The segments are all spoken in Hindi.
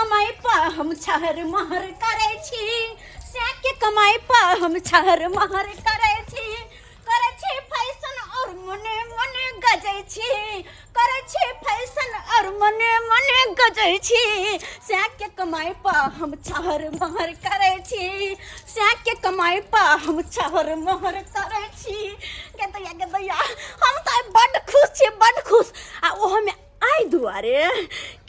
कमाई पा हम छहर महर करे छी से के कमाई पा हम छहर महर करे छी फैशन और मने मने गजै छी करे छी फैशन और मने मने गजै छी से के कमाई पा हम छहर महर करे छी से के कमाई पा हम छहर महर करे छी के दैया हम तो बड़ खुश आ ओह में आई दुआरे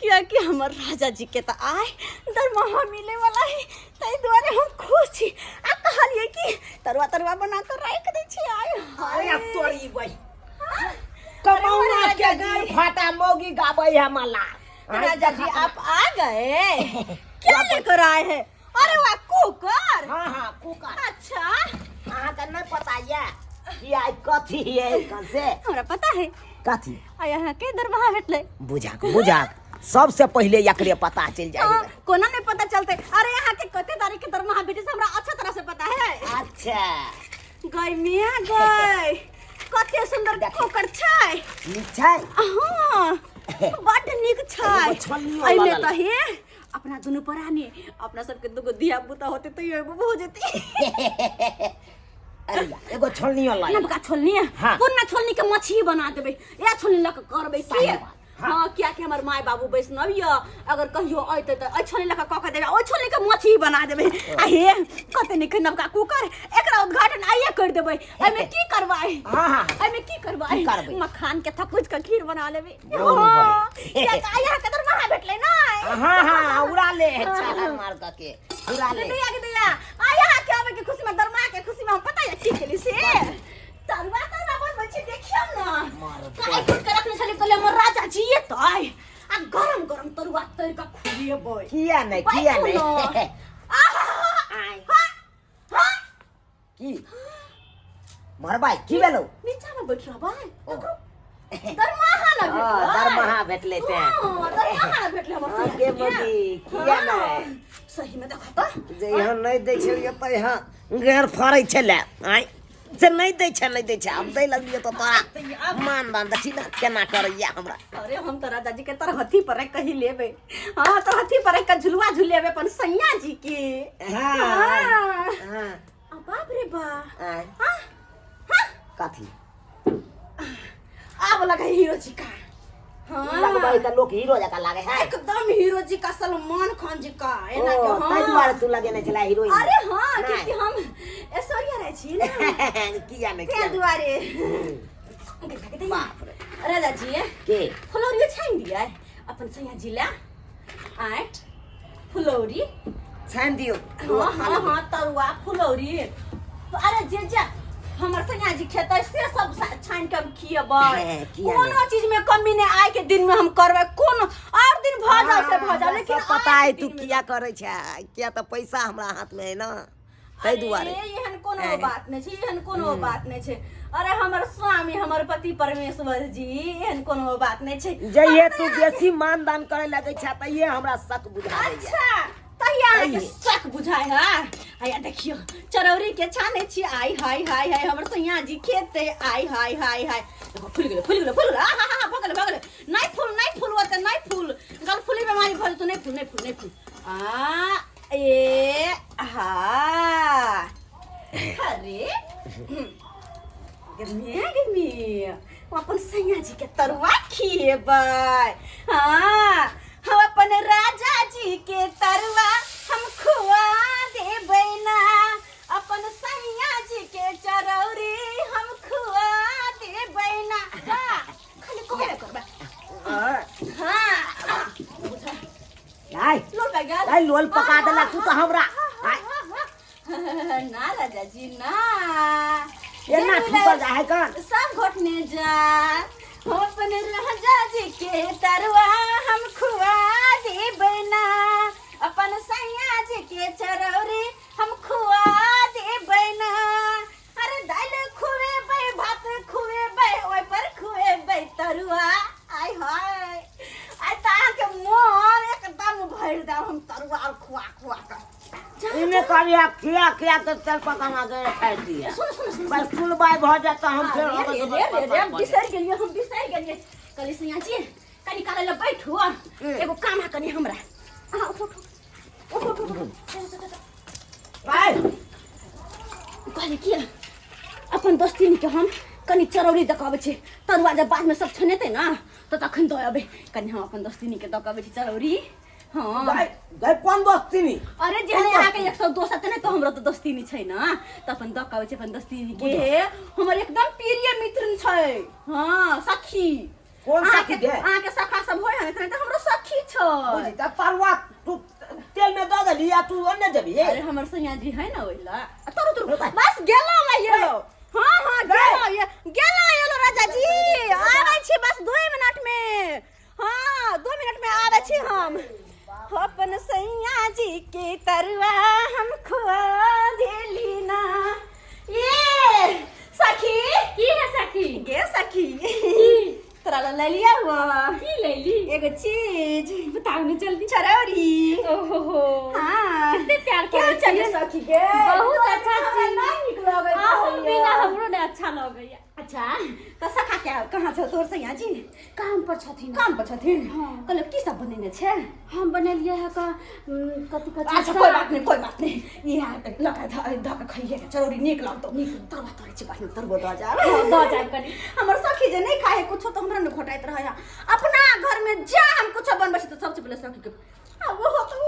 कि हमर राजा जी के तो आय दरमाहा मिले वाला है तई दुआरे हम खुश छी आ कहलिए कि तरुआ बना कर रख दे छी आय अरे अब तोरी भाई कमौना के घर फाटा मोगी गाबै है मला राजा जी आप आ गए क्या लेकर आए हैं अरे वाह कुकर हां कुकर अच्छा अहाँ के नहीं पता है कि आज कथी है कैसे हमरा पता है कथी आ यहाँ के दरमाहा भेटले बुझाक सबसे पहले एकरे पता चल जाए कोना नहीं पता चलते अरे यहाँ के कते तारीख के दरमाहा भेटे से हमरा अच्छा तरह से पता है अच्छा गई मिया गई कते सुंदर कुकर छै छै हां बड निक छै अइले त हे अपना दुनु परानी अपना सबके दुगो दिया बुता होते त यो हो जेती अरे एगो छोलनी ला नबका छोलनी कोन ना छोलनी के मछली बना देबे या छोलनी लक करबे की हां क्या कि हमर माय बाबू वैष्णव य अगर कहियो आइते त छोलनी लक क देबे ओ छोलनी के मछली बना देबे आ हे कते निक नबका कुकर एकरा उद्घाटन आइए कर देबे एमे की करबाई हां एमे की करबाई मखान के थकुच के खीर बना लेबे क्या आया कदर महा भेटले ना हां उड़ा ले छाला मार के उड़ा ले दिया आया के आवे के खुशी में दरमा के खुशी में हम पता है की केली से तरुआ बोल बच्चे देखियो ना काय कुछ करत नहीं चले कले मोर राजा जी ये तो आय आ गरम तरुआ तर का खुलिए बोय किया नहीं आय हां की मरबाई की भेलो नीचा में बैठ रहा भाई दरमाहा भेटले ते दरमाहा भेटले हमर आगे बदी किया नहीं सही में देखा तो जे यहाँ नहीं दै छलिए त यहाँ घेर फाड़ै छले आय से नहीं दै छै अब दै लगिए तो तोरा मान देखी ना केना करैया हमरा अरे हम तो राजा जी के तरह हथी पर कहीं लेबे हां तो हथी पर का झुलवा झुलेबे अपन सैया जी के हां बाप रे बा हां कथी आब लगा हीरो जी का हां लगबाई त लोग हीरो जका लागे है एकदम हीरो जी का सलमान खान जी का एना के हां तै दुआरे तू लगे नहीं छला हीरोइन अरे हां क्योंकि हम ऐश्वर्या रह छी ना किया नहीं के दुआरे बाप रे राजा जी के फुलौरी छान दिया अपन सैया जी ला आठ फुलौरी छान दियो हां तरुआ फुलौरी अरे जे हमर सैया जी खेतै से सब छान के हम खियबै कोनो चीज में कमी नहीं आए के दिन में हम करबै कोन और दिन भ जाओ लेकिन पता है तू किया करे छै किया त पैसा हमरा हाथ में है ना तै दुआरे एहन कोनो बात नहीं छै एहन कोनो बात नहीं छै अरे हमर स्वामी हमर पति परमेश्वर जी एहन कोनो बात नहीं छै जइए तू बेसी मान दान करे लगे छै त ये हमरा शक बुझा अच्छा तहिया के शक बुझाय है आया देखियो चरौरी के छाने छी आई हाय हमर सैया जी खेते आई हाय देखो फूल गेले हां भगले नहीं फूल होते नहीं फूल गल फूली बीमारी भल तो नहीं फूल आ ए हा अरे गमी अपन सैया जी के तरुआ खिएबै हां हम अपन राजा जी के तरुआ हम खुआ देबै ना अपन सैया जी के चरौरी हम खुआ देबै ना खाली कोबे करबा हां आई लोल गया आई लोल पका देला तू तो हमरा ना राजा जी ना एना ठुकर जा है कौन सब घोटने जा हम अपन राजा जी के तरुआ हम खुआ देबै ना अपन सैया जी के चरौरी हम खुआ देबै ना अरे दाल खुएबै भात खुएबै ओइ पर खुएबै तरुआ आय हाय आय ता के मोर एकदम भर दे हम तरुआ खुआ कर इने करिया किया तो चल पकाना गए खाई दिया बस फुल बाय भ जाता हम फिर हम बिसर गेलिए कली सैया जी कनी काले ले बैठू एगो काम है कनी हमरा कहले कि अपन दोस्ती के हम कनी चरौरी दकाबे छे तरुआ जब बाद में सब छनेते ना तो तखन दो अबे कनी हम अपन दोस्ती के दकाबे छे चरौरी। हाँ गाय कौन दोस्ती नी अरे जेने आके 102 सते ने तो हमरा तो दोस्ती नी छै ना त अपन दकाबे छे अपन दोस्ती के हमर एकदम प्रिय मित्र छै। हां सखी कौन सखी के आके सखा सब होय हने त हमरो सखी छ बुझी त तरुआ तू तेल में दे दली या तू ओने देबी। अरे हमर सैया जी है ना ओइला तरु बस गेलो मैं ये लो। हाँ गेलो राजा जी आबै छी बस 2 मिनट में। हाँ 2 मिनट में आबै छी हम अपन सैया जी के तरुआ हम खुआ देली ना। ये सखी की है सखी? गे सखी तोरा ले लिया हुआ की ले ली? एगो चीज बताओ ना जल्दी। चरौरी। ओहो हाँ कितने प्यार क्या करे चाहिए सखी के बहुत अच्छा चीज। नहीं निक लगै आहू बिना हमरो ने अच्छा लगैया। अच्छा तो सखा क्या कहाँ छ तोर सैया जी? काम पर छथिन। काम पर छथिन। हाँ। कहले की सब बनेने छे? हम बनेलिए है का कथि कथि। अच्छा कोई बात नहीं ये लगा ध के खइए चरौरी निक लागतो तरवा तोरे छी बात तरबो द जा दो जाब कनी। हमर सखी जे नहीं खाए कुछ तो हमरा न घोटाइत रहया अपना घर में जा हम कुछ बनबै छी तो सबसे पहले सखी के वो तो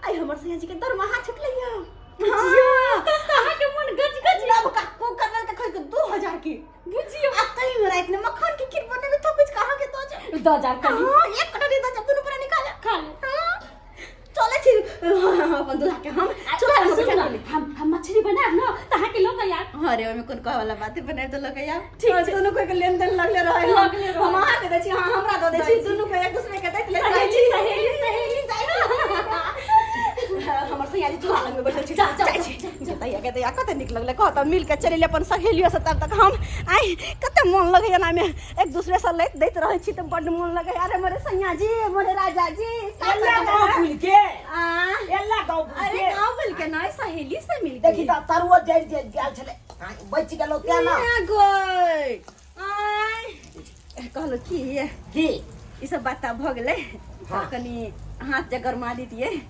आई हमर सैया जी के दरमाहा छुटलैया। हां कहां के मन गज गज लब का को करल के खइ के 2000 की बुझियो आ कहीं में रात में मक्खन की खीर बने तो कुछ कहां के तो जा दो जाब कनी। हां एक कटोरी तो जब तू पूरा निकाल खा ले। चले छी अपन दूल्हा के हम चलो हम मछली बनाब ना तहां के लोग यार। अरे ओमे कोन कह वाला बात बने तो लोग यार ठीक है दोनों कोई के लेन देन लगले रहे हम आ के दै छी हां हमरा दो दै छी दोनों को एक दूसरे के दैत ले जाई छी सहेली हमर सैया जी चूल्हा लग में बैठल छी जाई छी जतैया के दैया कते निक लगले कहत मिल के चलिले अपन सहेलियो से तब तक हम आई कते मन लगे ना में एक दूसरे से लैत दैत रहे छी त बड मन लगे अरे मोरे सैया जी मोरे राजा जी एल्ला गांव भूल के आ एल्ला गांव भूल अरे के गांव बोल के ना सहेली से मिल देखी त तरुआ जड़ गेल छले बच गेलो क्या ना गई आई कहलो की ई सब बात भ गेले हाँ। कनी हाथ जे गरमा दीतिए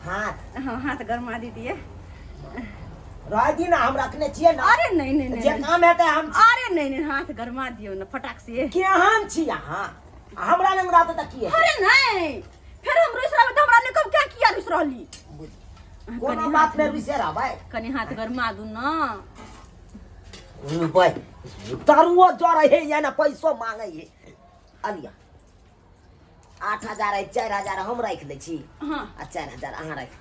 हाथ हाँ हाथ गरमा दीतिए रागी ना हम रखने छिए ना। अरे नहीं जे काम है हम अरे नहीं हाथ गरमा दियो ना फटाक से के हम छी यहां हमरा लंग रात तक की है। अरे नहीं फिर हम रुस रहबे त हमरा ने कब क्या किया रुस रहली कोनो बात में विषय भाई कनी हाथ गरमा दू ना भाई तरुआ जरा है या ना पैसो मांगे है अलिया 8000 है 4000 हम रख दे छी हां आ 4000 अहां रख।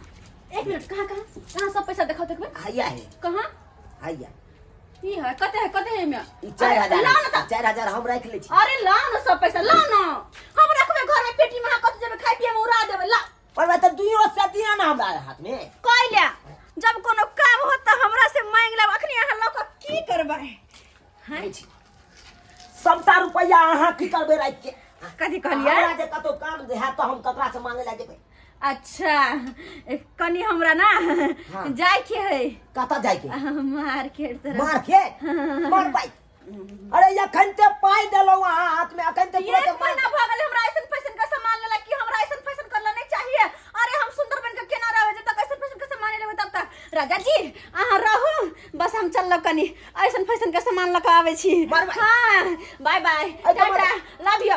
एक मिनट कहां सब पैसा दिखाओ देखबे हैया है कहां हैया ई है कते है में ई 4000 ला ना 4000 हम रख ले छी। अरे ला ना सब पैसा ला ना हम रखबे घर में पेटी में कत जेबे खाइ पिए में उड़ा देबे ला पर त दुइयो से दिया ना हमरा हाथ में कइला जब कोनो काम हो त हमरा से मांग लेब अखनी अहाँ लोग की करबै हैं सबटा रुपया अहाँ की करबे राख के कथि कहलिए हमरा जे कतो काम है तो हम ककरा से मांगे ला जेबे। अच्छा कनी हमरा ना हाँ। जाय के है कता जाय के मार्केट तरफ मार के मार भाई अरे अखन ते पाई देलो अहाँ हाथ में अखन ते ये महीना भ गेल हमरा ऐसन फैशन का सामान लेला कि हमरा ऐसन फैशन करला नहीं चाहिए। अरे हम सुंदर बन के केना रहबे जब तक ऐसन फैशन का सामान लेबे तब तक राजा जी अहाँ रहू बस हम चललो कनी ऐसन फैशन का सामान लका आवे छी। हां bye bye tata love you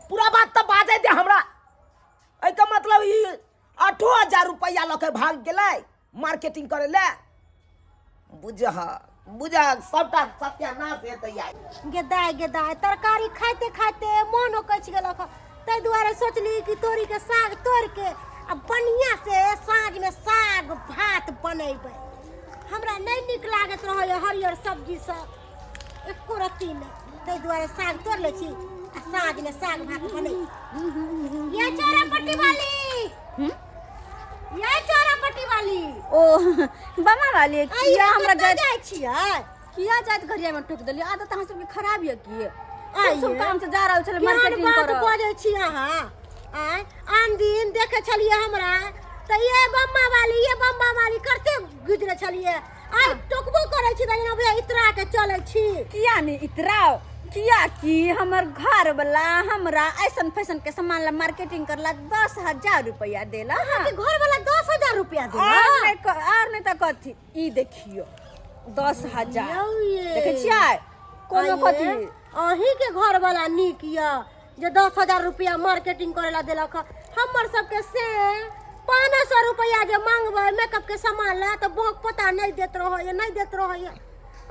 पूरा बात तो बाजे दे हमरा ए का मतलब ई 8000 रुपया लके भाग गेलै मार्केटिंग करे ले बुझा सबटा सत्यानाश हेतै आई गेदाय तरकारी खाते खाते मन उकच गेलक तै दुआरे सोचली कि तोरी के साग तोड़ के आ बढ़िया से साँझ में साग भात बनेबै। हमरा नहीं निक लागत रहय हरियर सब्जी सब एको रत्ती नहीं तै दुआरे साग तोड़ ले छी आ साँझ में साग भात बनै। ये चौरापट्टी वाली ये चौरापट्टी वाली ओ बमा वाली किया हमरा जाय छियै किया जात घरिया में ठोक देली आदत अहाँ सबके खराब है की आइए। सब काम से जा रहल छले मार्केटिंग बात कर बजै छी अहाँ आय आन दिन देखे छलिए हमरा त ये बम्मा वाली करते गुजरे छलिए आइ टोकबो करै छी त भैया इतरा के चलै छी किया नहीं इतराओ किया कि हमर घर वाला हमरा ऐसन फैशन के सामान ला मार्केटिंग करला 10,000 रुपया देला। के घर वाला 10,000 रुपया दे और नहीं तो कथी ई देखियो 10,000 देखे छियै कोनो कथी अही के घर वाला निक या जे 10,000 रुपया मार्केटिंग करेला देलक। हमर सबके से 500 रुपया जे मांगबै मेकअप के सामान ला तो बहुत पता नहीं देत रहो।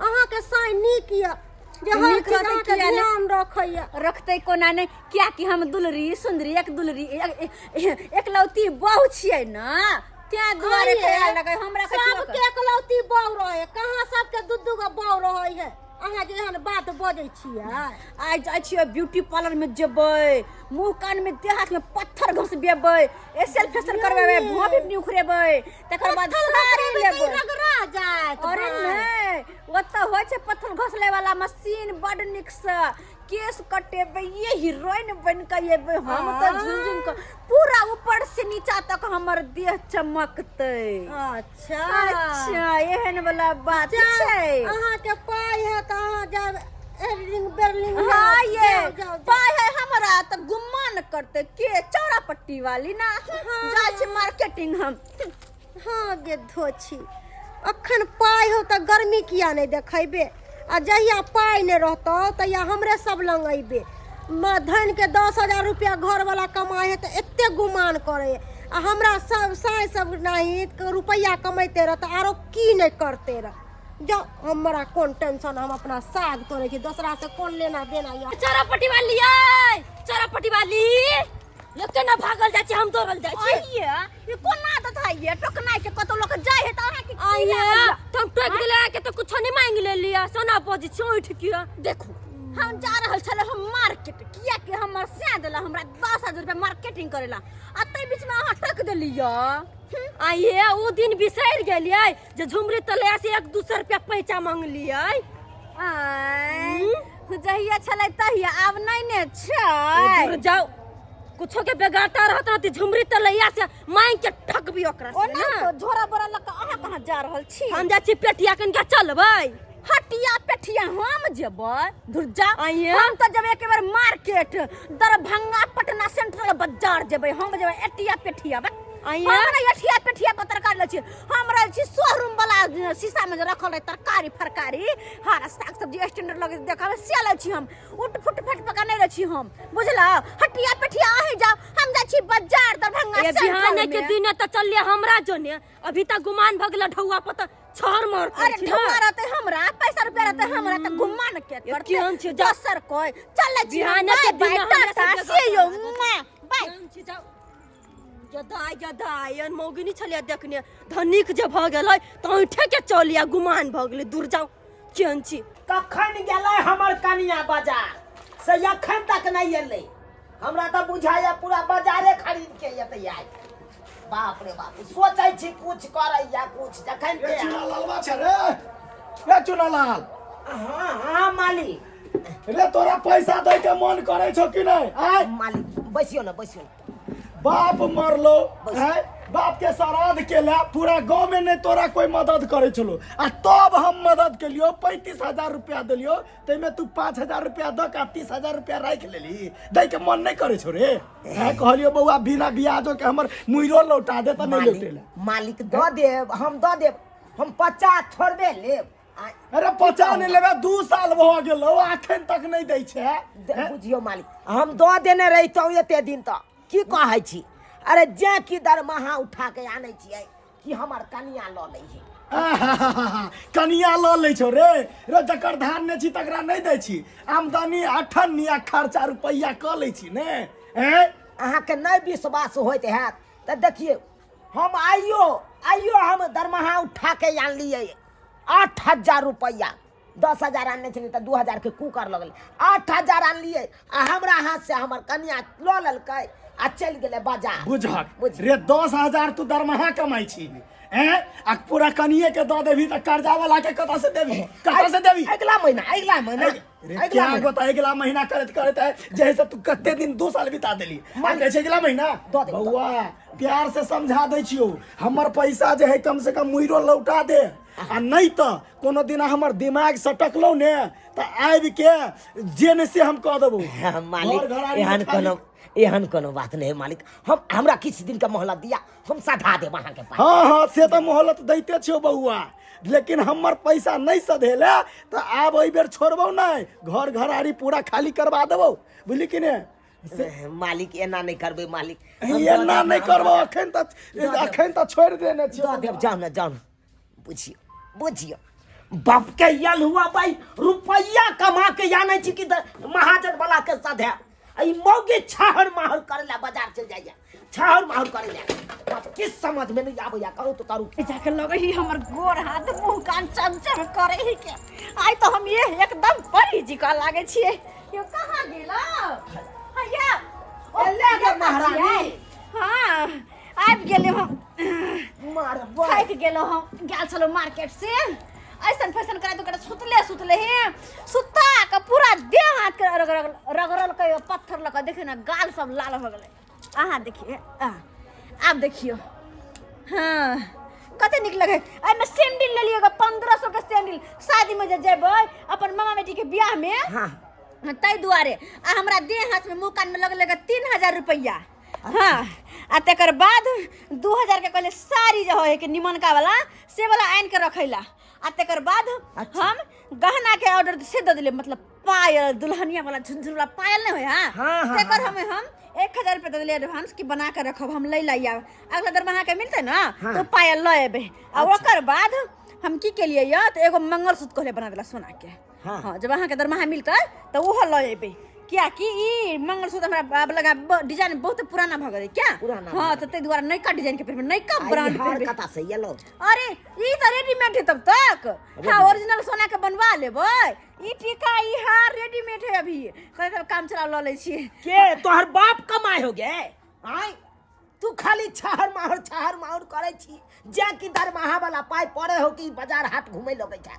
अहाँ के साइन निक या जे हर चीज के ध्यान रखैया। रखते कोना नहीं क्या कि हम दुलरी सुंदरी एक लौती बहू छियै ना त्या दुआरे कहे लगे हमरा सब के एकलौती बहू रहे कहाँ सबके दू गो बहू रहे है। अहाँ जे एहन बात बजै छियै आइ जाइ छियै ब्यूटी पार्लर में जेबै मुंह कान में देह हाथ में पत्थर घुसबेबै एसेल फेशियल करबेबै भौं भी उखरेबै तकर बाद साड़ी लेबै रगड़ा जात। अरे नहीं ओतऽ होइ छै पत्थर घसले वाला मशीन बड नीक से केस कटेबै ये हीरोइन बन के एबै हम तो झुमझुम के पूरा ऊपर से नीचा तक हमर देह चमकतै। अच्छा एहन वाला बात छै। अहाँ के पाई है त अहाँ जब एडिटिंग बर्लिंग हाँ ये पाई है हमरा तो गुमान करते के चौड़ा पट्टी वाली ना जा छै मार्केटिंग हम। हाँ गे धोछी अखन पाई हो त गर्मी किया नहीं देखेबे आ जहिया पाई नहीं रहतो तहिया हमरे सब लंग अइबे। धन के 10,000 रुपया घर वाला कमाए है तो एते गुमान करे आ हमरा सब साई सब नहीं रुपया कमाते रह तो आरो की नहीं करते रह। जो हमरा कौन टेंशन हम अपना साग तोड़े छी दूसरा से कौन लेना देना या। चौरापट्टी वाली चौरापट्टी वाली ये केना भागल जाय छी हम दौड़ल जाय छी। आइए ये कोना त थाइए टोकनाइ के कतो लोग जाय है त अहाँ के आइए तुम टोक दिले के तो कुछ नहीं मांग ले लिया सोना बजी छी उठ के देखो हम जा रहल छले हम मार्केट किया कि हमर से देला हमरा 10,000 रुपया मार्केटिंग करेला आ तै बीच में अहाँ टक देलिया। आइए वो दिन बिसर गेलिए जे झुमरी तले से 1-2 रुपया पैसा मांग लिए। जहिया छले तहिया आब नहीं ने छै। दूर जाओ कुछो के बेगाता रहत रहती झुमरी तलैया से मांग के ठकबी ओकरा से ना तो झोरा बोरा लक अहाँ कहां जा रहल छी। हम जा छी पेटिया कन के चलबै हटिया पेठिया हम जेबै दूर जा। आइए हम तो जब एक बार मार्केट दरभंगा पटना सेंट्रल बाजार जेबै हम जेबै एटिया पेठिया आइए हमरा एटिया पेठिया पर तरकारी ले छी हम रहल छी शोरूम वाला शीशा में जे रखल है तरकारी फरकारी हरा साग सब्जी स्टैंडर्ड लगे देखावे से ले छी हम उठ फुट फट पका नहीं ले छी हम बुझला। हटिया पेठिया आही जाओ हम जा छी बाजार दरभंगा ये बिहान के दिन त चलिए हमरा जोने अभी तक गुमान भगला ढौआ पता छर मार कर छी। अरे ढौआ रहते हमरा पैसा रुपया रहते हमरा त गुमान के करते केहन छै दोसर कोई चल छी बिहान के दिन हमरा से यो बाय छी जाओ जदाई मौगिनी छलिया देखने धनिक जे भ गेलै त उठे के चलिया गुमान भ गेलै दूर जाओ केहन छी। कखन गेलै हमर कनिया बाजार से अखन तक नहीं एलै हमरा तो बुझाया पूरा बाजारे खरीद के एतै आई। बाप रे बाप सोचै छी कुछ करे या कुछ जखन के चुनालाल छै रे ए चुनालाल। हाँ मालिक रे तोरा पैसा दे के मन करे छौ कि नहीं। आय मालिक बैसियो ना बाप मरलो है बाप के श्राद्ध केला पूरा गांव में नहीं तोरा कोई मदद करे चलो आ तब हम मदद के लियो 35,000 रुपया दिलियो ते में तू 5,000 रुपया द का 30,000 रुपया राख लेली दे के मन नहीं करे छो रे। है कहलियो बउआ बिना बियाजो के हमर मुइरो लौटा दे त नहीं लौटेला। मालिक द देब हम 50 छोड़बे लेब। अरे 50 नहीं लेबे 2 साल भ गेलो अखन तक नहीं दै छै। बुझियो मालिक हम द देने रहितौ एते दिन तक की कहै छी। अरे जे की दरमाहा उठा के आनै छियै कि हमर कनिया ल लै छै। कनिया ल लै छौ रे जकर धान ने छी तकरा नहीं दै छी आमदनी अठन्नी आ खर्चा रुपया क लै छी ने। अहाँ के नहीं विश्वास होइत हैत त देखिए हम आइयो हम दरमाहा उठा के आन लिए 8,000 रुपया 10,000 आनने छली त 2,000 के कुकर लगल 8,000 आन लिए आ हमरा हाथ से हमर कनिया ल ललकै आ चल गेले बाजार। बुझक रे 10,000 तू दरमाहा कमाई छी आ पूरा कनिए के द देबी त कर्जा वाला के कत से देबी अगला महीना रे क्या होता अगला महीना करत है जैसे तू कते दिन 2 साल बिता देली मान के अगला महीना बउआ प्यार से समझा दै छियो हमर पैसा जे है कम से कम मुइरो लौटा दे आ नहीं तो कोनो दिन हमर दिमाग सटकलो ने तो आबि के जेन से हम कह देबो मालिक घर घरारी एहन में खाली- एहन कोनो बात नहीं है मालिक। हम हमरा किछु दिन का मोहलत दिया, हम सधा देब अहाँ के पास। हाँ हाँ से तो मोहलत दैते छियो बउआ, लेकिन हमर पैसा नहीं सधेले तो आब एहि बेर छोड़बो नहीं, घर घरारी पूरा खाली करवा देबो, बुझली कि ने? मालिक एना नहीं करबे मालिक। एना नहीं करबो, अखन तो छोड़ देने छियो। दऽ देब, जाउ न बुझियो बुझियो बाप के यल हुआ भाई, रुपया कमा के जाने छी कि महाजन वाला के साथे आई मौगे छहर माहर करे ला बाजार चल जाइए, छहर माहर करे ला किस समझ में नहीं आबैया, करो तो करू। जाके लगे ही हमर गोर हाथ मुंह कान चमचम करे ही के। आई तो हम ये एकदम परी जी का लागे छिए। यो कहां गेलो हैया एले के महारानी। हां आबि गेले हम, मार थाक गेलो हम, गेल छलो मार्केट से। ऐसन फैसन करा तो सुतले हे सुता का पूरा देह हाथ के रगड़ल के पत्थर लगा, देखे ना गाल सब लाल हो गेले। अहाँ देखिए आप देखियो। हाँ कते निक लगे। आई में सैंडल ले लिएगा 1500 के सैंडल, शादी में जेबै अपन मामा बेटी के ब्याह में। हाँ तै दुआरे आ हमरा देह हाथ में मुंह कान में लगेगा 3000 रुपया। हाँ आ तकर बाद 2000 के कहले साड़ी जो है कि निमनका वाला से वाला आन के रखैला। आ तकर बाद हम गहना के ऑर्डर से दे दिले, मतलब पायल दुल्हनिया वाला झुनझुन वाला पायल नहीं होय। हाँ तकर हम 1000 रुपया दे दिले एडवांस की बना के रखब, हम ले लाइया अगला दरमाहा के मिलते ना तो पायल ले एबे। आ ओकर बाद हम की के लिए या तो एगो मंगलसूत्र कहले बना देला सोना के। हाँ जब अहाँ के दरमाहा मिलते तो वो ले एबे, क्या कि ई मंगलसूत्र हमरा लगा डिजाइन बहुत पुराना भ गेलै क्या। हाँ तो ते द्वारा नयका डिजाइन के पहनबे, नयका ब्रांड पहनबे। कता से ये लो, अरे ई तो रेडीमेड है तब तक। हाँ ओरिजिनल सोना के बनवा लेबै। ई टीका ई हार रेडीमेड है, अभी कहै तब काम चला ल ले छी के तोहर बाप कमाए हो गे। आई तू खाली छहर माहर करे छी, जा कि दरमाहा वाला पाई पड़े हो कि बाजार हाट घूमे लगे छै।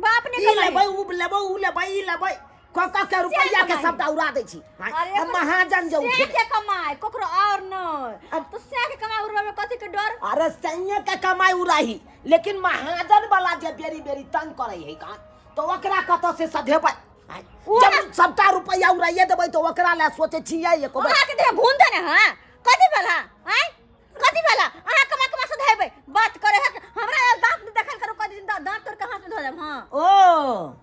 बाप ने ई लेबै उ लेबै उ लेबै ई लेबै क के रुपया के सब उड़ा दै छी। अब महाजन जो से के कमाए कोकरो और न, अब तो से के कमाए उड़वा में कथि के डर। अरे सैये के कमाई उड़ाही, लेकिन महाजन वाला जे बेरी बेरी तंग करे है का तो ओकरा कत से सधेबै। जब सबटा रुपया उड़ाइए देबै तो ओकरा ले सोचे छियै एको अहाँ के दे भून दे ना। हां कथि वाला हैं कथि वाला अहाँ कमा सधेबै बात करे है। हमरा दांत देखल करू कथि दांत तोर कहां से धो देब। हां ओ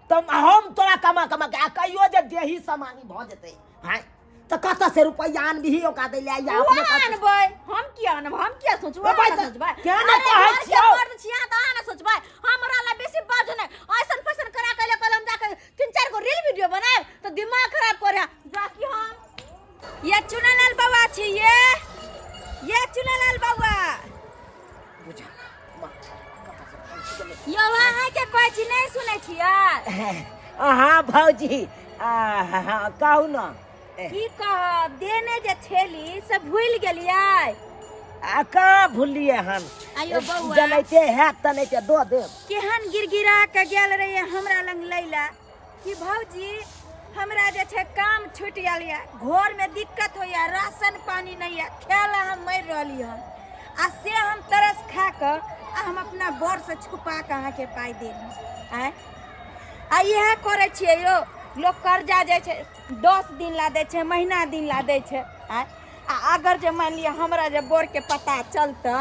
तब हम तोरा कमा के कहियो जे देही समानी भ जेतै हैं तो कत से रुपया आन भी ओका दे ले या अपने आनबै। हम किया आनब, हम किया सोचबै सोचबै क्या न कहै छियै मर्द छिया त अहाँ न सोचबै। हमरा ला बेसी बात नै ऐसन फैसन करा के हम जाके 3-4 गो रील वीडियो बनाएब तो दिमाग खराब करे जाकि हम ये चुनालाल बाबा छी। ये चुनालाल बाबा यो अहाँ के कहै छी नहीं सुनै छियै। हाँ भौजी हाँ कहू न की कहब देने जे छेली से भूल गेलियै। कहाँ भूलिए हम आयो बौआ जनैते है तनैते दो देब। केहन गिरगिरा के गेल रहिए हमरा लंग लैला कि भौजी हमरा जे छै काम छूट गेल या, घर में दिक्कत होइया, राशन पानी नहीं है, खेला हम मर रहली हन आ से हम तरस खा के आ हम अपना बर से छुपा के अहाँ के पाई देली। आ इएह करे छियै यो, लोग कर्जा जे छै 10 दिन ला दै छै, महीना दिन ला दै छै। आ अगर जे मान लिया हमरा जे बर के पता चलते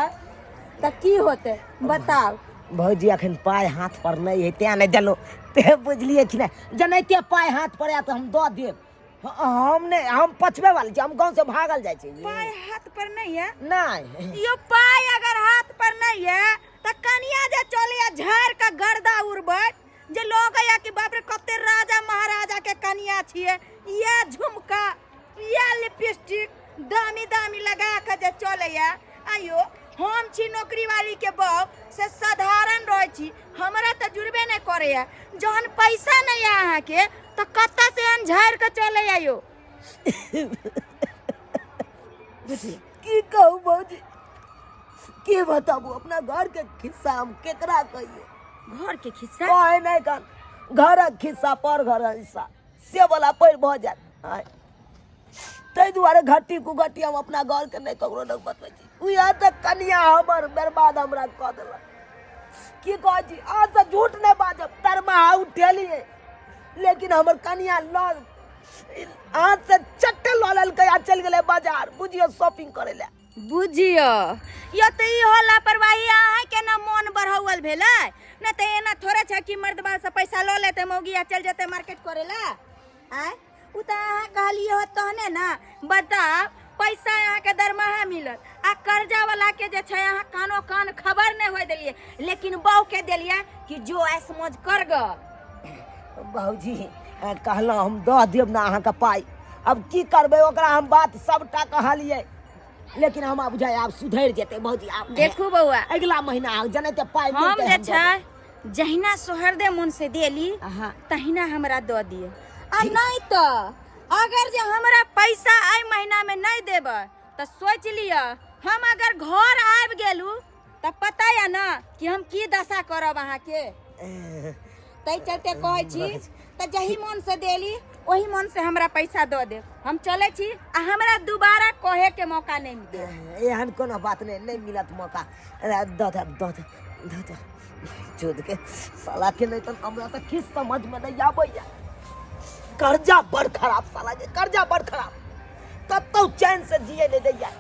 तो की होते बताओ। भौजी अखन पाय हाथ पर नहीं है, त्या नहीं देलो ते बुझलिए कि नहीं। जनैते पाय हाथ पर आया तो हम दो देब। हम पछबे वाली छी, हम गांव से भागल जाय छी। पाय हाथ पर नहीं है नहीं यो पाय अगर हाथ पर नहीं है तो कनिया जे चलिया झाड़ का गर्दा उड़बै जे लोग या कि बाप रे कते राजा महाराजा के कनिया छिए। ये झुमका ये लिपस्टिक दामी दामी लगा के जे चलैया। आयो हम छी नौकरी वाली के बाप से साधारण रह छी, हमरा तो जुड़बे नहीं करे है। जहन पैसा नहीं है अहाँ के तो कत्ता से हम झाड़ के चले आयो। की कहू भौजी, के बताबू अपना घर के खिस्सा हम केकरा कहिए। घर के खिस्सा कहे नहीं कर, घर खिस्सा पर घर हिस्सा से वाला पैर भ जात ताहि दुआरे घट्टी कुघट्टी हम अपना घर के नहीं ककरो नहीं बतबै छी। यहाँ तक कनिया हमर बर्बाद हमरा कऽ देलक। की कहै छी आज से झूठ नहीं बाजब, दरमाहा उठेलिए लेकिन हमर कनिया ल आज से चट्टे लऽ लेलकै आ चलि गेलै बाजार, बुझियो शॉपिंग करे ले। बुझियो यो तो इहो लापरवाही अहाँ के ना मन बढ़ावल भेलै ना, तो एना थोड़े छै कि मर्दबा से पैसा लऽ लेते मौगी आ चल जेते मार्केट करे ला। आय उ त अहाँ कहलिए हो तहने ना। बताओ पैसा अहाँ के दरमाहा मिलत आ कर्जा वाला के जे छै अहाँ कानो कान खबर नहीं होय देलिए, लेकिन बहू के देलिए कि जो ऐस मौज कर ग। बाबूजी कहलहुँ हम दऽ देब ना अहाँके पाइ, अब की करबै ओकरा हम बात सबटा कहलिए लेकिन हमरा बुझाइ आब सुधरि जेतै बाबूजी। आब देखू बउआ अगला महीना जनाते पाइ हम मिलतै जे हम दऽ छै जहिना सोहरदे मन से देली अहाँ तहिना हमरा दऽ दियो। आ नहीं तो अगर जे हमरा पैसा आई महीना में नहीं देबै तो सोच लिया हम अगर घर आबि गेलू तो पता है ना कि हम की दशा करब अहाँ के। तै चलते कहै छी तो जही मन से देली वही मन से हमरा पैसा दऽ देब। हम चले छी आ हमरा दोबारा कहे के मौका नहीं मिले। एहन कोनो बात नहीं मिलत मौका। दऽ चोद के साला के नहीं तो हमरा तो किस समझ में नहीं आबैया। कर्जा बड़ खराब साला के, कर्जा बड़ खराब, कतौ चैन से जिए नहीं दैया।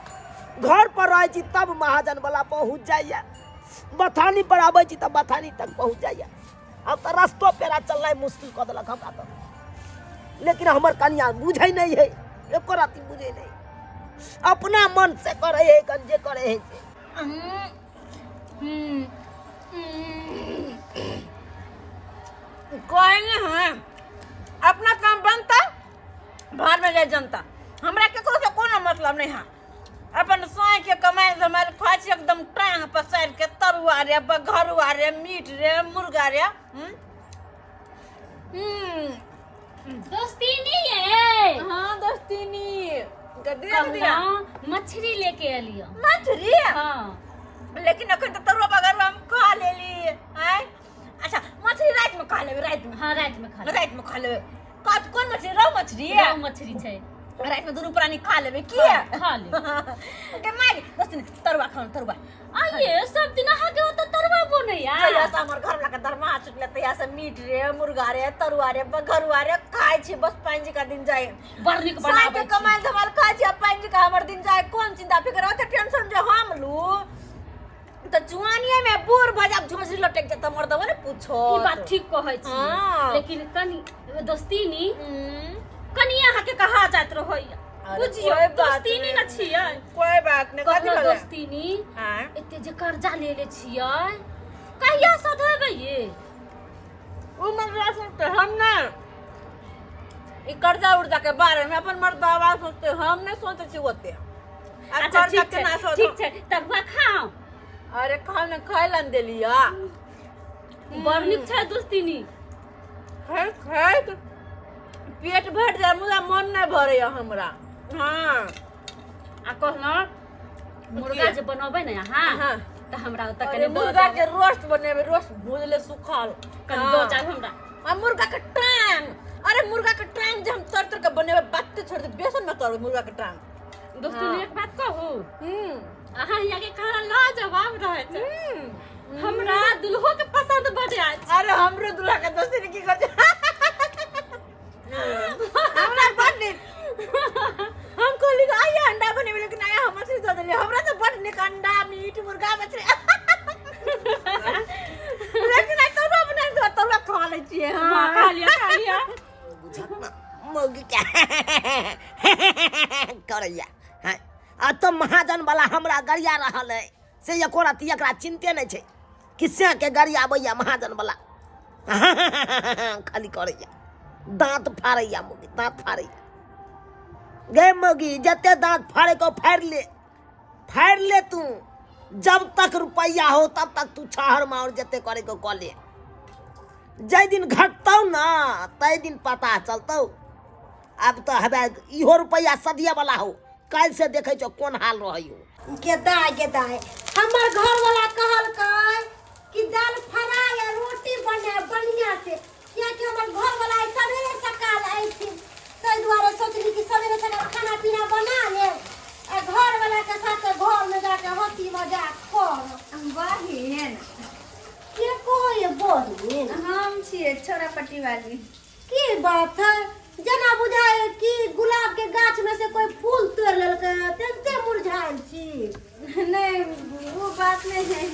घर पर रहे छी तब महाजन वाला पहुँच जाइया, बथानी पर आबै छी तब बथानी तक पहुँच जाइया। अब तो रास्तों पेरा चलना मुश्किल कर देलक हमरा तो। लेकिन हमर कनिया बुझे नहीं है, एको राती बुझे नहीं, अपना मन से करे है गंजे करे है कहेंगे हैं अपना काम बनता बाहर में जाए जनता, हमरा केकरो से कोनो मतलब नहीं है। अपन सोए के कमाई धमाई खाई छी एकदम टांग पसार के, तरुआ रे बघरुआ रे मीट रे मुर्गा रे। दोस्तीनी है। हाँ दोस्तीनी कहूना मछली लेके आलियो। मछली हाँ लेकिन अखन तो तरुआ बघरुआ हम खा लेली। आय अच्छा मछली रात में खा लेबे, रात में। हाँ रात में खा ले। रात में खा लेबे। कौन मछली? रोहू मछली रोहू मछली छै। रात में दुनू प्राणी खा लेबे की खा ले। के मारी दोस्ती तरुआ खाओ तरुआ। आइए सब दिन अहाँ के ओत तरुआ बनैया। तैया से हमर घर वाला के दरमाहा छुटले, तैया से मीट रे मुर्गा रे तरुआ रे बघरुआ रे खाई छी। बस पाइन जी का दिन जाए बड़ नीक साथ बनाबै के छी। कमाल धमाल खाई छी, पाइन जी का हमर दिन जाए। कौन चिंता फिकर ओते टेंशन जो हम लू तो जुआनिए में बूढ़ भजब झोंसरी लटक जत मर दबो ने पूछो। ई बात ठीक कहै छी। हाँ। लेकिन कनी दोस्तीनी कनिया अहाँ के कहा जात रहैया। बुझियो दोस्तीनी न छियै। कोई बात नहीं कथि कहलो बोले दोस्तीनी हां एते जे कर्जा लेले छियै कहिया सधेबै ये? उ मतलब सोचते हम ना ई कर्जा उर्जा के बारे में अपन मर्दावा सोचते, हम नहीं सोचे छी ओते। अच्छा ठीक छै तब खाओ। अरे खाना खाइलन देलिया बड़ नीक छै दोस्तीनी। खाए खाए तो पेट भर जाए, मुदा मन नहीं भरे हमरा। हाँ आ कहलो मुर्गा जे बनबै ने अहाँ हाँ। त हमरा ओत अरे कने मुर्गा के रोस्ट बनेबे, रोस्ट भूजले सुखाल कने दो जाल हमरा। आ मुर्गा के टांग, अरे मुर्गा के टांग जे हम तर के बनेबे बात छोड़ दे, बेसन में करबे मुर्गा के टांग। दोस्तीनी एक बात कहू, अहाँ यहाँ के खाना लाजवाब रहे छै। हमरा दुल्हो के पसंद बड़ आय। अरे हमरो दूल्हा के दोस्ती ने की कर हमरा बड़ नीक। हम कहली आइए अंडा बनेबे, लेकिन आया हम मछली दे देलिए। हमरा तो बड़ नीक अंडा मीट मुर्गा मछली लेकिन आई तो बना दो तो खा ले छिए। हां खा लिया मौगी क्या करैया हैं? आ तो महाजन वाला हमरा गरिया रहल है से एको राती एकरा चिंते नहीं छै किसे के गरिया आबैया महाजन वाला खाली करैया, दांत फाड़ैया मौगी, दांत फाड़ैया। गे मौगी जते दांत फाड़े को फाड़ ले तू। जब तक रुपया हो तब तक तू छहर मार जते करे को कऽ ले। जै दिन घटतौ ना तै दिन पता चलतौ। अब तो हबे इहो रुपया सदिया वाला हो, काल से देखे छो कोन हाल रहियो। गेदाय हमर घर वाला कहलकै कि दाल फ्राई आ रोटी बने बढ़िया से, कियाकि हमर घर वाला सवेरे सकाल आइथिन त ताहि दुआरे सोचली कि सवेरे सवेरे खाना पीना बना ले आ घर वाला के साथ घर में जाके हंसी मजाक कर। बहिन के कोई बहिन हम छियै छोरापट्टी वाली। की बात है जना बुझाए कि गुलाब के गाछ में से कोई फूल तोड़ लेलकै तेते मुरझायल छी। नहीं वो बात नहीं है।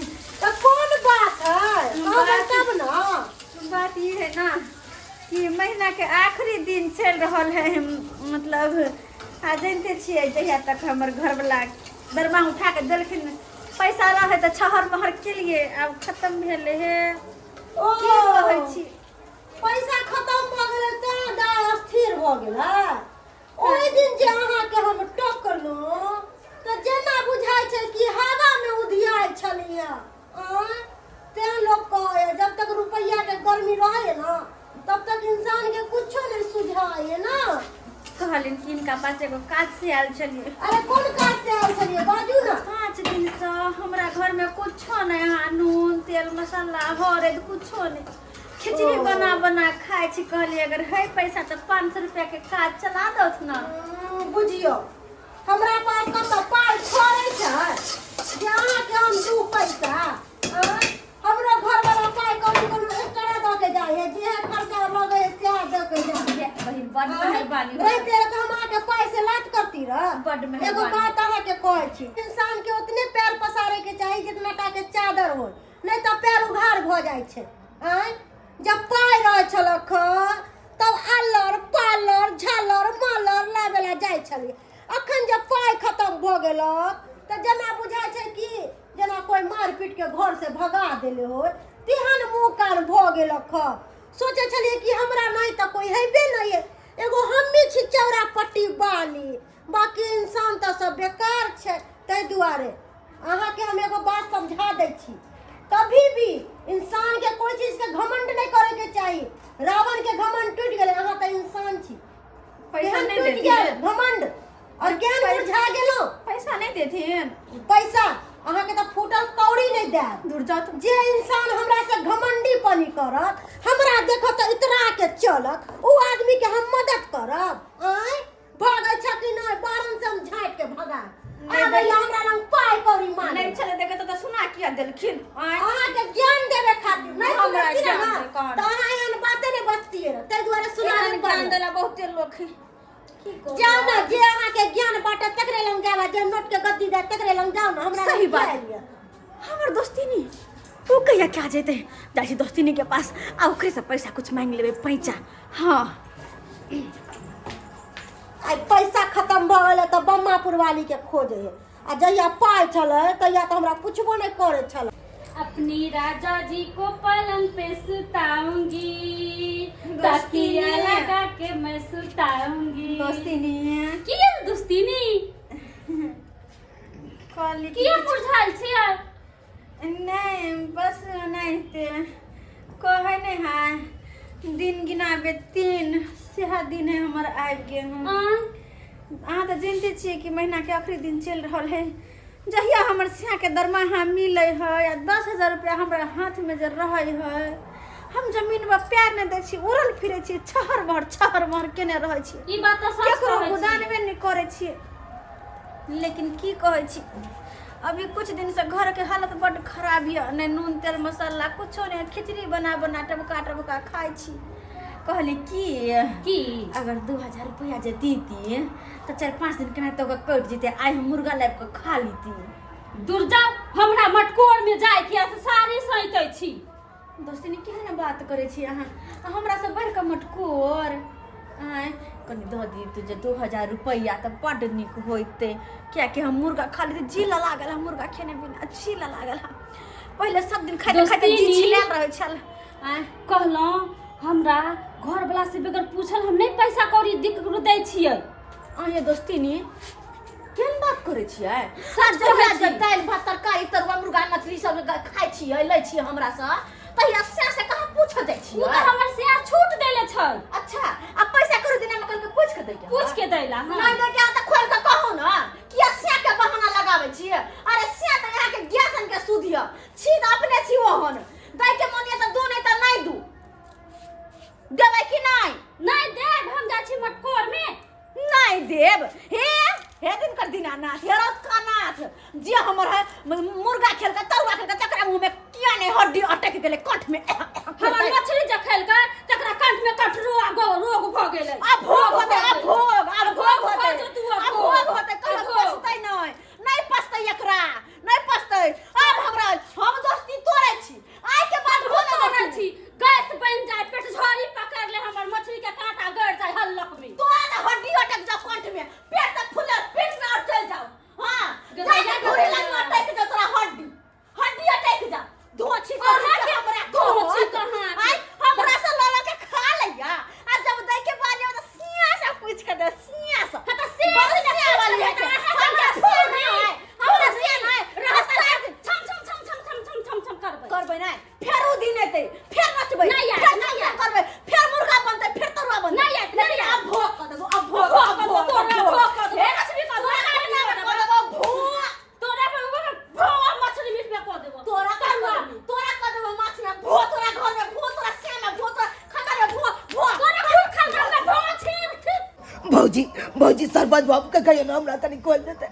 तो कौन बात है कहबै तब ना। बात ये है ना कि महीना के आखिरी दिन चल रहा है, मतलब आ जानते छियै जहिया तक हमर घर वाला दरमा उठा के देलखिन पैसा रहे तो छहर महर के लिए अब खत्म भेले है। ओ की कहै छी पैसा खत्म भ गेलै त दाय स्थिर भ गेलै। ओहि दिन जे अहाँ के हम टोकलहुँ त जेना बुझाइ छै कि हवा में उधियाइ छलियै। तें लोग कहे जब तक रुपया के गर्मी रहे ना तब तक इंसान के कुछो नहीं सुझाए ना। कहलिन कि इनका पास एगो काज से आयल छलिए। अरे कौन काज से आयल छलिए बाजू ना। 5 दिन से हमरा घर में कुछो नहीं, नून तेल मसाला हरद कुछो नहीं, खिचड़ी बना बना खाए छी। कहलिए अगर है पैसा तो 500 रुपया के काज चला दौथ ना। बुझियो हमरा पास कत पाई छोड़े छै जे अहाँ के हम दू पैसा हमरो घर वाला पाई कौन एक्स्ट्रा द के जाय है जे खर्चा लगे है त्या द के जाय। बहिन बड़ मेहरबानी हो। रहते तो हम अहाँ के पाई से लात करती रह। बड़ मेहरबानी। एगो बात अहाँ के कहै छी इंसान के उतने पैर पसारे के चाही जितना टा के चादर हो, नहीं तो पैर उघार भ जाय छै। जब पाई रह छलक तब आलर पालर झालर मालर लाबेला जाय छलिए। अखन जब पाई खत्म भ गेलक त जना बुझाय छै कि जना कोई मार पीट के घर से भगा देले हो तेहन मुंह कान भ गेलक। सोचे छलिए कि हमरा नहीं त कोई हेबे नहीं है, एगो हम्मी छी चौरा पट्टी वाली, बाकी इंसान त सब बेकार छै। तै दुआरे अहाँ के हम एगो बात समझा दै छी, कभी भी इंसान के कोई चीज के घमंड नहीं करे के चाहिए। रावण के घमंड टूट गेले, अहाँ त इंसान छी। पैसा नहीं टूट देती गेल घमंड और ज्ञान मुरझा गेलो। पैसा नहीं देथिन पैसा अहाँ के त फूटल कौड़ी नहीं दे। दूर जाओ तुम। जे इंसान हमरा से घमंडी पनी करत हमरा देखो त इतरा के चलत उ आदमी के हम मदद करब। आय भागै छ कि नहीं बारन से हम झाट के भगा आबे हमरा लंग पाई कौड़ी मांगे नहीं चले देखे तो सुना किया देलखिन। अहाँ के ज्ञान देवे खातिर नहीं हमरा सुनती ज्ञान ना दे कौन? त अहाँ एहन बाते नहीं बचती है तै दुआरे सुनाने ज्ञान पड़े। देला बहुते लोग है। जाओ ना जे अहाँ के ज्ञान बाटे तकरे लंग जावा, जे नोट के गद्दी दे तकरे लंग जाओ ना। हमरा सही लंग बात किया लिया? हमर दोस्तिनी वो कहिया क्या जेते जाइ छी दोस्तिनी के पास आ ओकरे से पैसा कुछ मांग लेबे पैसा। हाँ आई पैसा खत्म भ गेलै त बम्मापुर वाली के खोजे है आ जहिया पाई छले तहिया तो हमरा पुछबो नहीं करे छले। अपनी राजा जी को पलंग पे सुताऊंगी, तकिया लगा के मैं सुताऊंगी। दोस्तिनी की दोस्तिनी कहली की मुरझाल छै। नहीं बस नहीं ते कहे नहीं है दिन गिनाबे 3 सेहा दिन है हमर आबि गेल। अहाँ तो जानते छिए कि महीना के आखिरी दिन चल रहा है, जहिया हमर सिया के दरमाहा मिले है या 10,000 रुपया हमरा हाथ में जे रहे है हम जमीन पर पैर नहीं दै छी, उड़ल फिरे छी, छहर महर केने रहे छी। ई बात तो सच केकरो कहै छी। गुदानबे नहीं करे छी। लेकिन की कहे छी अभी कुछ दिन से घर के हालत बड़ खराब है, नहीं नून तेल मसाला कुछो नहीं, खिचड़ी बना बना टबका खाई छी। कहली कि अगर 2,000 रुपया जे दीती तो 4-5 दिन केना तो कट जेते, आई हम मुर्गा लाब के खा लीती। दूर जाओ हमरा मटकोर में जाय के सारी सैतै छी। दोस्तिनी केहन बात करे छी अहाँ, हमरा से बढ़ के मटकोर आय कनी दऽ दी तुझे 2,000 रुपया तो बड़ निक होइते, क्या कि हम मुर्गा खा लेते। जीला लागल हम मुर्गा खेने बिना, जीला लागल हम पहले सब दिन खाते खाते जी छिलाल रहे छल। कहलौं हमरा घर वाला से बगैर पूछल हम नहीं पैसा कौड़ी दै छियै। अहे दोस्तिनी केहन बात करे छियै। सच कहै छी। दालि भात तरकारी तरुआ मुर्गा मछली सब खाइ छियै लै छियै हमरा से, तहिया से कहाँ पूछ दै छियै। उ त हमर से छूट देले छै। अच्छा आ पैसा करू दिन में कल के पूछ के दै के पूछ के दैला नहीं दे के त खोल के कहो ना किया से के बहाना लगाबै छियै। अरे से त यहाँ के ग्यासन के सुधिया छी त अपने छी ओहन दै के मन ये त दो नहीं त नहीं दू देबै कि नहीं नहीं देब हम जा छी मटकोर में दीनानाथ हे रत्नाथ जे हमर है मुर्गा खेल के तरुआ खेल के तकरा मुंह में किया नहीं हड्डी अटक गेले कंठ में हमर मछली जे खेल के तकरा कंठ में रोग भ गेले अब भोग होते कल पछतै नहीं पछतै एकरा नहीं पछतै अब हमरा हम दोस्ती तोड़े छी आइ के बाद भूत बनल छी गैस बन जाए पेट झोरी पकड़ ले हमर मछली के कांटा गड़ जाए हल्लक में तो ना हड्डी अटक जा कंठ में पेट तक फुले पेट में और चल जाओ हां गैया घोड़ी लग अटक जा तोरा हड्डी अटक जा धुआं छी कहां के हमरा धुआं कहां आई हमरा से लला के खा लिया आ जब दई के बाली में सिया से पूछ के दे सिया से त से वाली है हम क्या फोन है हमरा से नहीं रास्ता छम करबै नहीं फेर उ दिन एतै फेर नचबै नहीं यार करबै फेर मुर्गा बनतै फेर तरुआ बनतै नहीं यार नहीं यार अब भोग कर देबो अब भोग कर देबो भोग कर देबो हे मछली का भोग तोरा पर भोग मछली मीट में कर देबो तोरा कर देबो माछ में भोग तोरा घर में भोग तोरा से में भोग तोरा खंडा में भोग तोरा खूब खंडा में भोग छी भौजी सरपंच बाबू के कहियो ना हमरा कनी खोल देते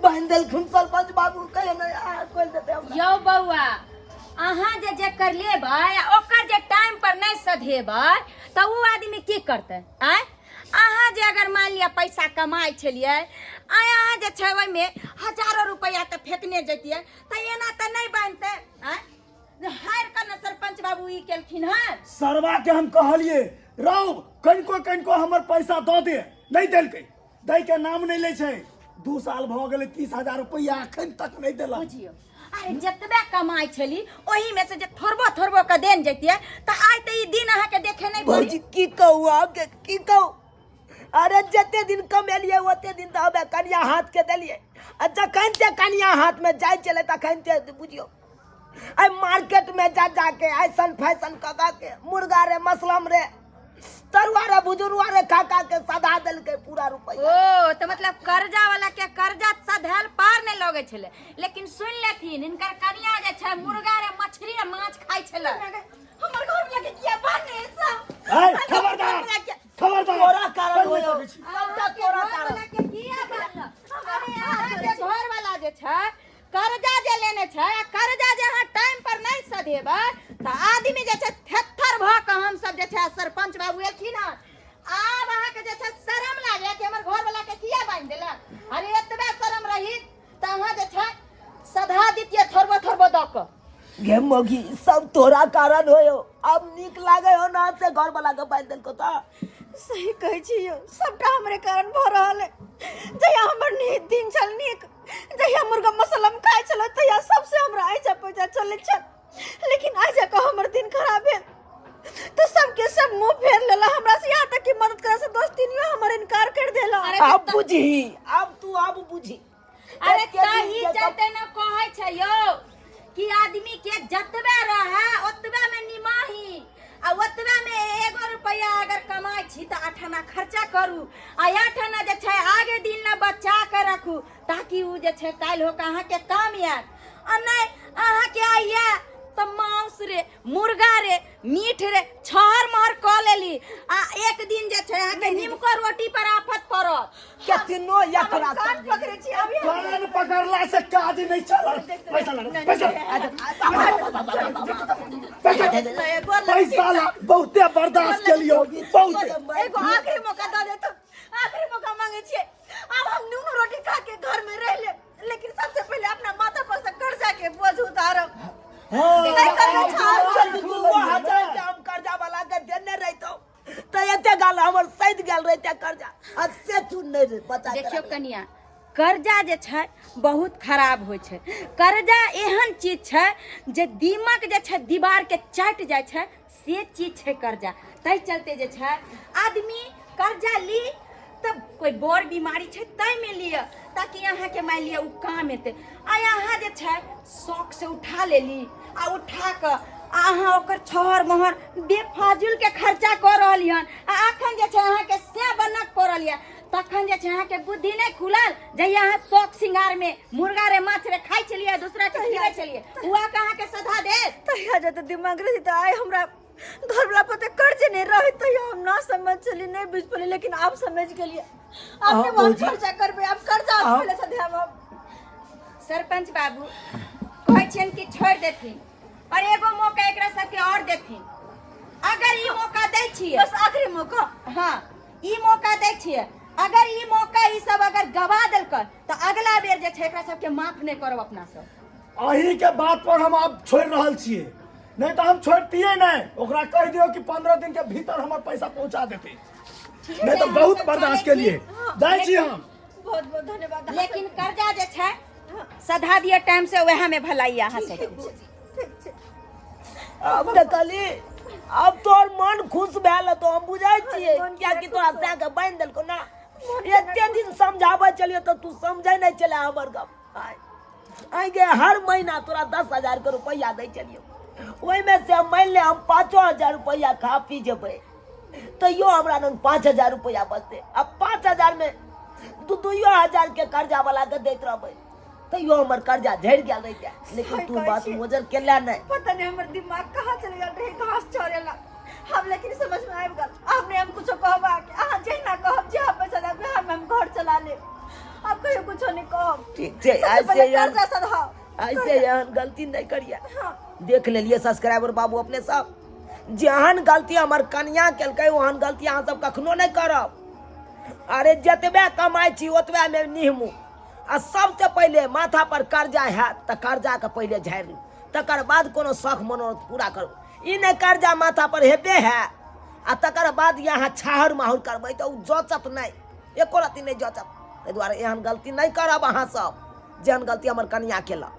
बांधल खुन सरपंच बाबू कहियो ना खोल देते हमरा यो बउआ अहाँ जे कर लेबै ओकर जे टाइम पर नहीं सधेबै तो वो आदमी की करते आय अहाँ जे अगर मान लिया पैसा कमाई छलिए अहाँ जे छै ओइ में हजारों रुपया त फेकने जतिए त एना त नहीं बनते आय हार कर न सरपंच बाबू ई केलखिन हन सरवा के हम कहलिए रौ कनिको हमर पैसा दो दे नहीं देलकै दै के नाम नहीं ले छै 2 साल भ गेलै 30,000 रुपया अखन तक नहीं देलक बुझियो अरे जतबे कमाई छली ओही में से जे थोड़बो के देन जतिए त आइ त ई दिन अहाँ के देखे नहीं भौजी की कहू आगे की कहू अरे जते दिन कमेलिए ओते दिन तो हमें कनिया हाथ के देलिए आ जखन ते कनिया हाथ में जाय चले तखन ते बुझियो आई मार्केट में जा के ऐसन फैशन कका के मुर्गा रे मसलम रे तरुआ रे बुजुर्गा रे काका के सदा देल के पूरा रुपया ओ तो मतलब कर्जा वाला के कर्जा सधैल पार नहीं लगे छले लेकिन सुन लेथिन इनकर कनिया जे छै मुर्गा रे मछली रे माछ खाइ छले हमर घर में लगे किया बाने सब ए खबरदार तोरा कारण होयो होय सबटा तोरा कारण के किया बनल अरे यहाँ जे घर वाला जे छै कर्जा जे लेने छै कर्जा जे अहाँ टाइम पर नहीं सधेबै त आदमी जे छै थेथर भ के हम सब जे छै सरपंच बाबू एलखिन हन आब अहाँ के जे छै शरम लागे कि हमर घर वाला के किया बांध देलक अरे एतबे शरम रही त अहाँ जे छै सधा दितिए थोड़बो द के गे मोगी सब तोरा कारण होयो अब निक लागे हो ना से घर वाला के बांध देल को ता सही कहै छी यो सबटा हमरे कारण भ रहल है जया हमर नीक दिन छल नीक जया मुर्गा मसलम खाइ छल तया सबसे हमरा आइजा पैसा चले छल लेकिन आइजा का हमर दिन खराब भेल तो सबके सब मुंह फेर लेला हमरा से यहाँ तक की मदद करे से दोस्ती नहीं हमर इनकार कर देला अब बुझी अब बुझी अरे कहीं जते न कहै छै यो कि आदमी के जतबे रहे ओतबे में निमाही आ ओतबे में 1 रुपया अगर कमाई छी त 8 आना खर्चा करू आ 8 आना जे छै आगे दिन न बचा के रखू ताकि उ जे छै काल हो के अहाँ के काम आएत आ नहीं अहाँ के आइया त मांस रे मुर्गा रे मीठ रे छहर महर क लेली आ एक दिन जे छै अहाँ के नीमको रोटी पर आफत पड़त केतनो एकरा कान पकड़े छी अभी कान पकड़ला से काज नहीं चलत पैसा ला बहुते बर्दाश्त के लियो बहुते एगो आखिरी मौका दे दे तो आखिरी मौका मांगे छी अब हम नून रोटी खा के घर में रह ले लेकिन सबसे पहले अपना माथा पर से कर्जा के बोझ उतारब नहीं करना चाहब हम कर्जा वाला के देने रहितो त एते गाल हमर सैद गेल रहिते कर्जा आ से तू नहीं बता देखियो कनिया कर्जा जे छै बहुत खराब होइ छै कर्जा एहन चीज छै जे दीमक जे छै दीवार के चाटि जाइ छै से चीज छै कर्जा तै चलते जे छै आदमी कर्जा ली तब कोई बड़ बीमारी छै तै में लिया ताकि अहाँ के मान लिया उ काम एते आ अहाँ जे छै शौक से उठा लेली आ उठा के अहाँ ओकर छहर महर बेफाजुल के खर्चा कर रहली हन आ अखन जे छै अहाँ के से बनक पड़ल या तखन जे छै अहाँ के बुद्धि नहीं खुलल जहिया अहाँ शौक सिंगार में मुर्गा रे माछ रे खाइ छलिए दूसरा के खिलाइ छलिए हुआ कहाँ के सधा दे तहिया जते दिमाग रही त आइ हमरा घर वाला पते कर्ज नहीं रहे तो हम ना समझ चली नहीं बुझ पली लेकिन आप समझ गेलिए अपने मन खर्चा करबे, अब कर्जा पहले से देब। सरपंच बाबू कहै छियन कि छोड़ देथिन और एगो मौका एकरा सबके और देथिन। अगर ई मौका दै छियै, बस आखिरी मौका। हाँ ई मौका दै छियै, अगर ई मौका ई सब अगर गवा देलकै तो अगला बेर जे छै एकरा सबके माफ नहीं करब अपना सब। अही के बात पर हम अब छोड़ रहल छियै, नहीं तो हम छोड़तिए नहीं। ओकरा कह दियो कि 15 दिन के भीतर हमर पैसा पहुंचा देते, नहीं तो बहुत बर्दाश्त के लिए जाय छी हम। बहुत बहुत धन्यवाद। लेकिन कर्जा जे छै सधा दिए टाइम से वह में भलाई अहाँ से। अब देखली अब तोर मन खुश भेल तो हम बुझाई छियै क्या कि तोरा से के बांध देलको ना। एते दिन समझाबै चलिए तो तू समझै नहीं चले हमर गप। आई गे हर महीना तोरा 10,000 के रुपया दै चलियो, ओहि में से मान ले हम 5,000 रुपया खा पी जेबै तैयो हमरा लग 5,000 रुपया बचते। अब 5,000 में 2,000 के कर्जा वाला के दैत रहबै तैयो हमर कर्जा झड़ गेल रहिते। लेकिन तू बात मोजर के ले नहीं। पता नहीं हमर दिमाग कहाँ चले गया रहे, घास चोरेला हम, लेकिन समझ में आबि गल। आपने हम कुछ कहबा कि अहाँ जहिना कहब जे पैसा देब हम घर चला ले। आप कहियो कुछ नहीं कहब, ठीक छै। कर्जा सधाओ, ऐसे एहन गलती नहीं करिए। देख लेलिए सब्सक्राइबर बाबू अपने सब, जेहन गलती हमर कनिया केलकै ओहन गलती अहाँ सब कखनो नहीं करब। अरे जतबे कमाई छी ओतबे में निहमू। आ सबसे पहले माथा पर कर्जा है तो कर्जा के पहले झाड़ि लू, तकर बाद कोनो शौख मनोरथ पूरा करू। ई नहीं कर्जा माथा पर हेबे है आ तकर बाद यहाँ छाहर माहौर करबै तो जचत नहीं, एको रत्ती नहीं जचत। ताहि दुआरे एहन गलती नहीं करब अहाँ सब जेहन गलती हमर कनिया केलक।